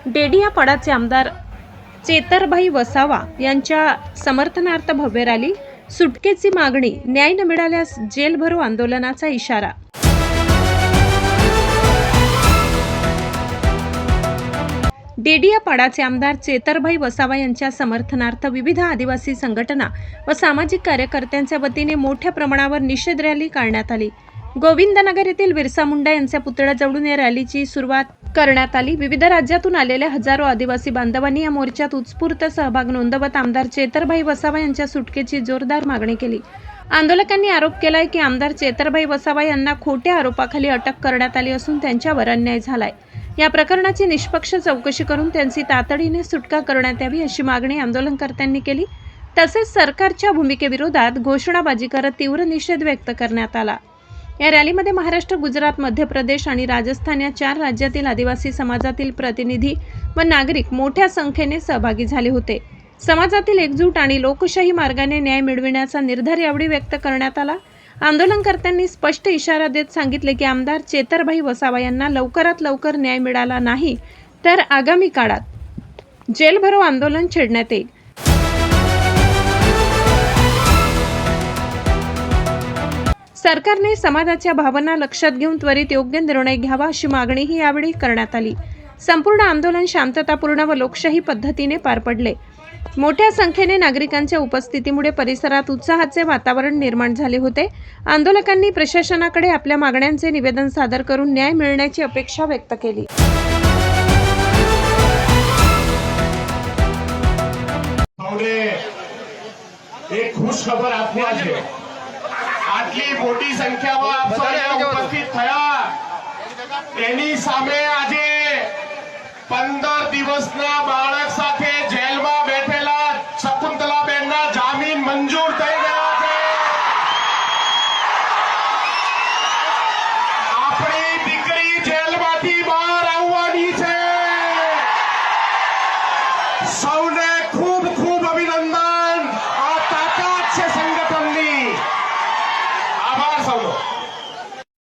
डेडियापाडाचे आमदार चेतरभाई वसावा यांच्या समर्थनार्थ भव्य रॅली, सुटकेची मागणी, न्याय न मिळाल्यास जेल भरो आंदोलनाचा इशारा। डेडियापाडाचे आमदार चेतरभाई वसावा यांच्या समर्थनार्थ विविध आदिवासी संघटना व सामाजिक कार्यकर्त्यांच्या वतीने मोठ्या प्रमाणावर निषेध रॅली काढण्यात आली। गोविंदनगर येथील बिरसा मुंडा यांच्या पुतळ्याजवळून या रॅलीची सुरुवात करण्यात आली। विविध राज्यातून आलेल्या हजारो आदिवासी बांधवांनी या मोर्चात उत्स्फूर्त सहभाग नोंदवत आमदार चेतरभाई वसावा यांच्या सुटकेची जोरदार मागणी केली। आंदोलकांनी आरोप केलाय की आमदार चेतरभाई वसावा यांना खोट्या आरोपाखाली अटक करण्यात आली असून त्यांच्यावर अन्याय झालाय। या प्रकरणाची निष्पक्ष चौकशी करून त्यांची तातडीने सुटका करण्यात यावी अशी मागणी आंदोलनकर्त्यांनी केली। तसेच सरकारच्या भूमिकेविरोधात घोषणाबाजी करत तीव्र निषेध व्यक्त करण्यात आला। या रॅलीमध्ये महाराष्ट्र, गुजरात, मध्य प्रदेश आणि राजस्थान या 4 राज्यातील आदिवासी समाजातील प्रतिनिधी व नागरिक मोठ्या संख्येने सहभागी झाले होते। समाजातील एकजूट आणि लोकशाही मार्गाने न्याय मिळविण्याचा निर्धार यावेळी व्यक्त करण्यात आला। आंदोलनकर्त्यांनी स्पष्ट इशारा देत सांगितले की आमदार चेतरभाई वसावा यांना लवकरात लवकर न्याय मिळाला नाही तर आगामी काळात जेल भरो आंदोलन छेडण्यात येईल। सरकारने समाजाच्या भावना लक्षात घेऊन त्वरित योग्य निर्णय घ्यावा अशी मागणीही यावेळी करण्यात आली। संपूर्ण आंदोलन शांततापूर्ण व लोकशाही पद्धतीने पार पडले। मोठ्या संख्येने नागरिकांच्या उपस्थितीमुळे परिसरात उत्साहाचे वातावरण निर्माण झाले होते। आंदोलकांनी प्रशासनाकडे आपल्या मागण्यांचे निवेदन सादर करून न्याय मिळण्याची अपेक्षा व्यक्त केली। एक खुश खबर आपने आज है। आटली मोटी संख्याમાં આપ સૌ ઉપસ્થિત થયા એની સામે આજે 15 દિવસના બાળક સાથે જેલમાં બેઠેલા શકુંતલાબેનના જામીન મંજૂર થઈ